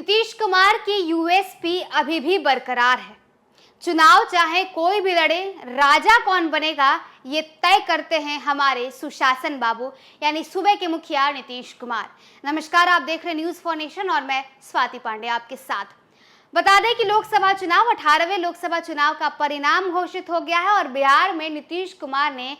नीतीश कुमार की यूएसपी अभी भी बरकरार है। चुनाव चाहे कोई भी लड़े, राजा कौन बनेगा ये तय करते हैं हमारे सुशासन बाबू यानी सूबे के मुखिया नीतीश कुमार। नमस्कार, आप देख रहे हैं न्यूज़ फॉर नेशन और मैं स्वाति पांडे आपके साथ। बता दें कि लोकसभा चुनाव 18वें लोकसभा चुनाव का परिणाम घोषित हो गया है और बिहार में नीतीश कुमार ने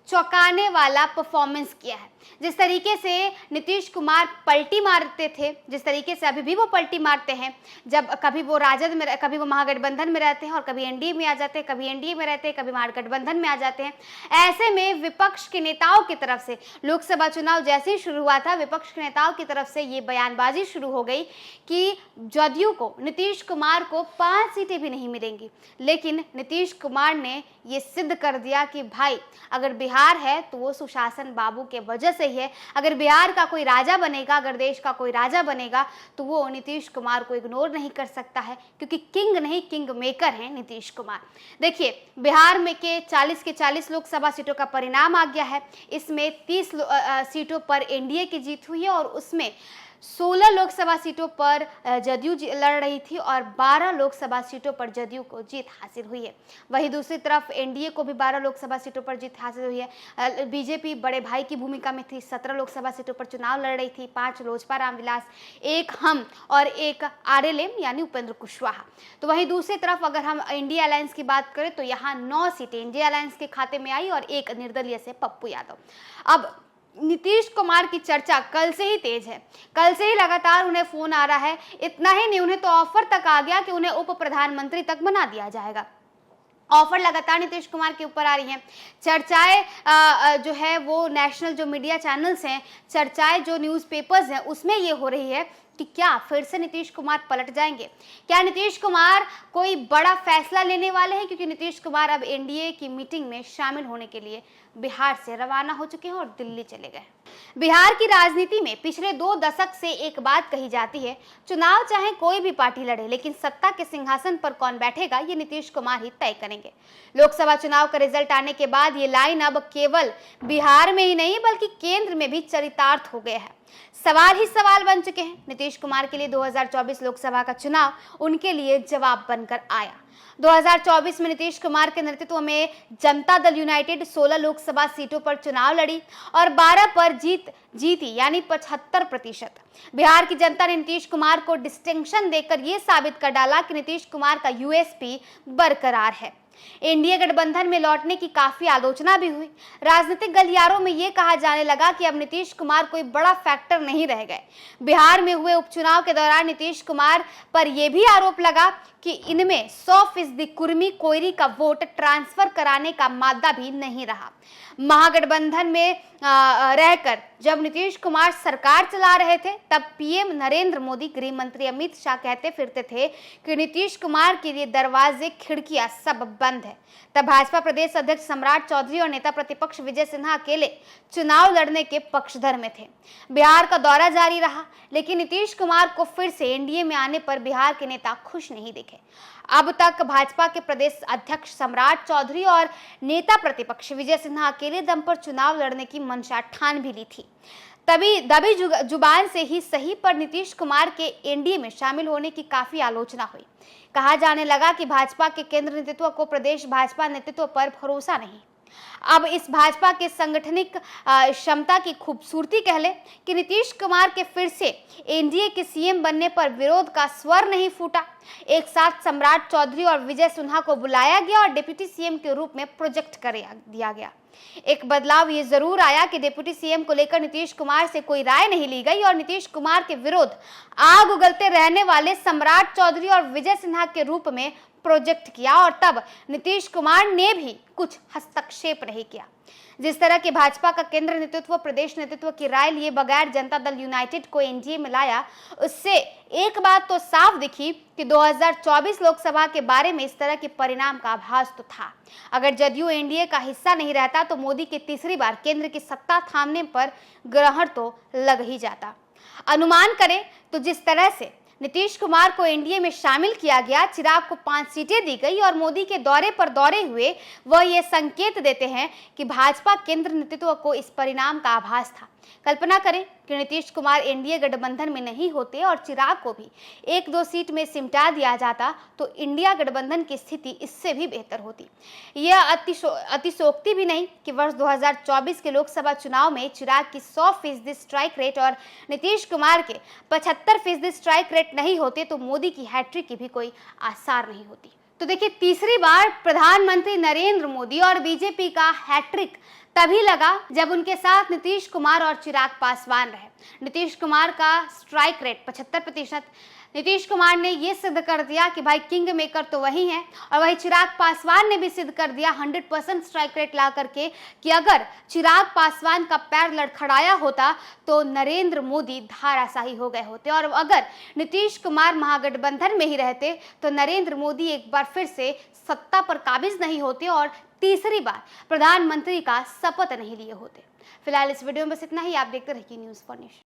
चौंकाने वाला परफॉर्मेंस किया है। जिस तरीके से नीतीश कुमार पलटी मारते थे, जिस तरीके से अभी भी वो पलटी मारते हैं, जब कभी वो राजद में, कभी वो महागठबंधन में रहते हैं और कभी एनडीए में आ जाते हैं, कभी एनडीए में रहते हैं, कभी महागठबंधन में आ जाते हैं। ऐसे में विपक्ष के नेताओं की तरफ से लोकसभा चुनाव जैसे ही शुरू हुआ था, विपक्ष के नेताओं की तरफ से ये बयानबाजी शुरू हो गई कि जदयू को, नीतीश कुमार को 5 सीटें भी नहीं मिलेंगी। लेकिन नीतीश कुमार ने ये सिद्ध कर दिया कि भाई अगर बिहार है तो वो सुशासन बाबू के वजह से ही है। अगर बिहार का कोई राजा बनेगा, अगर देश का कोई राजा बनेगा तो वो नीतीश कुमार को इग्नोर नहीं कर सकता है, क्योंकि किंग नहीं किंग मेकर हैं नीतीश कुमार। देखिए, बिहार में के 40 के 40 लोकसभा सीटों का परिणाम आ गया है। इसमें 30 सीटों पर एनडीए की जीत हुई है और उसमें 16 लोकसभा सीटों पर जदयू लड़ रही थी और 12 लोकसभा सीटों पर जदयू को जीत हासिल हुई है। वहीं दूसरी तरफ एनडीए को भी 12 लोकसभा सीटों पर जीत हासिल हुई है। बीजेपी बड़े भाई की भूमिका में थी, 17 लोकसभा सीटों पर चुनाव लड़ रही थी, 5 लोजपा रामविलास, 1 हम और 1 आरएलएम यानी उपेंद्र कुशवाहा। तो वहीं दूसरी तरफ अगर हम इंडिया अलायंस की बात करें तो यहाँ 9 सीटें इंडिया अलायंस के खाते में आई और 1 निर्दलीय से पप्पू यादव। अब नीतीश कुमार की चर्चा कल से ही तेज है, कल से ही लगातार उन्हें फोन आ रहा है। इतना ही नहीं, उन्हें तो ऑफर तक आ गया कि उन्हें उप प्रधानमंत्री तक बना दिया जाएगा। ऑफर लगातार नीतीश कुमार के ऊपर आ रही हैं। चर्चाएं जो है वो नेशनल जो मीडिया चैनल्स हैं, चर्चाएं जो न्यूज़पेपर्स हैं, उसमें ये हो रही है कि क्या फिर से नीतीश कुमार पलट जाएंगे, क्या नीतीश कुमार कोई बड़ा फैसला लेने वाले हैं, क्योंकि नीतीश कुमार अब एनडीए की मीटिंग में शामिल होने के लिए बिहार से रवाना हो चुके हैं और दिल्ली चले गए। बिहार की राजनीति में पिछले 2 दशक से एक बात कही जाती है, चुनाव चाहे कोई भी पार्टी लड़े, लेकिन सत्ता के सिंहासन पर कौन बैठेगा ये नीतीश कुमार ही तय करेंगे। लोकसभा चुनाव का रिजल्ट आने के बाद ये लाइन अब केवल बिहार में ही नहीं बल्कि केंद्र में भी चरितार्थ हो गया है। सवाल ही सवाल बन चुके हैं। नीतीश कुमार के लिए 2024 लोकसभा का चुनाव उनके लिए जवाब बनकर आया। 2024 में नीतीश कुमार के नेतृत्व में जनता दल यूनाइटेड 16 लोकसभा सीटों पर चुनाव लड़ी और 12 पर जीती यानी 75%। बिहार की जनता ने नीतीश कुमार को डिस्टिंक्शन देकर यह साबित कर डाला कि नीतीश कुमार का यूएसपी बरकरार है। एनडीए गठबंधन में लौटने की काफी आलोचना भी हुई। राजनीतिक गलियारों में यह कहा जाने लगा कि अब नीतीश कुमार कोई बड़ा फैक्टर नहीं रह गए। बिहार में हुए उपचुनाव के दौरान नीतीश कुमार पर यह भी आरोप लगा कि इनमें 100% कुर्मी कोयरी का वोट ट्रांसफर कराने का मादा भी नहीं रहा। महागठबंधन में रहकर जब नीतीश कुमार सरकार चला रहे थे तब पीएम नरेंद्र मोदी, गृह मंत्री अमित शाह कहते फिरते थे कि नीतीश कुमार के लिए दरवाजे खिड़कियां सब बंद है। तब भाजपा प्रदेश अध्यक्ष सम्राट चौधरी और नेता प्रतिपक्ष विजय सिन्हा अकेले चुनाव लड़ने के पक्षधर में थे। बिहार का दौरा जारी रहा, लेकिन नीतीश कुमार को फिर से एनडीए में आने पर बिहार के नेता खुश नहीं दिखे। अब तक भाजपा के प्रदेश अध्यक्ष सम्राट चौधरी और नेता प्रतिपक्ष विजय सिन्हा अकेले दम पर चुनाव लड़ने की मंशा ठान भी ली थी। तभी दबी जुबान से ही सही पर नीतीश कुमार के एनडीए में शामिल होने की काफी आलोचना हुई। कहा जाने लगा कि भाजपा के केंद्र नेतृत्व को प्रदेश भाजपा नेतृत्व पर भरोसा नहीं। अब इस भाजपा के सांगठनिक क्षमता की खूबसूरती कह ले कि नीतीश कुमार के फिर से एनडीए के सीएम बनने पर विरोध का स्वर नहीं फूटा। एक साथ सम्राट चौधरी और विजय सिन्हा को बुलाया गया और डिप्टी सीएम के रूप में प्रोजेक्ट कर दिया गया। एक बदलाव ये जरूर आया कि डिप्टी सीएम को लेकर नीतीश कुमार से कोई राय नहीं ली गई और नीतीश कुमार के विरोध आग उगलते रहने वाले सम्राट चौधरी और विजय सिन्हा के रूप में प्रोजेक्ट किया और तब नीतीश कुमार ने भी कुछ हस्तक्षेप नहीं किया। जिस तरह के भाजपा का केंद्र नेतृत्व प्रदेश नेतृत्व की राय लिए बगैर जनता दल यूनाइटेड को एनडीए में लाया, उससे एक बात तो साफ दिखी कि 2024 लोकसभा के बारे में इस तरह के परिणाम का आभास तो था। अगर जदयू एनडीए का हिस्सा नहीं रहता तो मोदी की तीसरी बार केंद्र की सत्ता थामने पर ग्रहण तो लग ही जाता। अनुमान करें तो जिस तरह से नीतीश कुमार को एनडीए में शामिल किया गया, चिराग को 5 सीटें दी गई और मोदी के दौरे पर दौरे हुए, वह ये संकेत देते हैं कि भाजपा केंद्र नेतृत्व को इस परिणाम का आभास था। कल्पना करें कि नीतीश कुमार एनडीए गठबंधन में नहीं होते और चिराग को भी 1-2 सीट में सिमटा दिया जाता तो इंडिया गठबंधन की स्थिति इससे भी बेहतर होती। यह अतिशयोक्ति भी नहीं कि वर्ष 2024 के लोकसभा चुनाव में चिराग की 100% स्ट्राइक रेट और नीतीश कुमार के 75% स्ट्राइक रेट नहीं होते तो मोदी की हैट्रिक की भी कोई आसार नहीं होती। तो देखिए, तीसरी बार प्रधानमंत्री नरेंद्र मोदी और बीजेपी का हैट्रिक तभी लगा जब उनके साथ नीतीश कुमार और चिराग पासवान रहे। नीतीश कुमार का स्ट्राइक रेट 75%। नीतीश कुमार ने यह सिद्ध कर दिया कि भाई किंग मेकर तो वही है, और वही चिराग पासवान ने भी सिद्ध कर दिया 100% स्ट्राइक रेट ला करके कि अगर चिराग पासवान का पैर लड़खड़ाया होता तो नरेंद्र मोदी धाराशाही हो गए होते, और अगर नीतीश कुमार महागठबंधन में ही रहते तो नरेंद्र मोदी एक बार फिर से सत्ता पर काबिज नहीं होते और तीसरी बार प्रधानमंत्री का शपथ नहीं लिए होते। फिलहाल इस वीडियो में बस इतना ही। आप देखते रहिए न्यूज़ फॉर नेशन।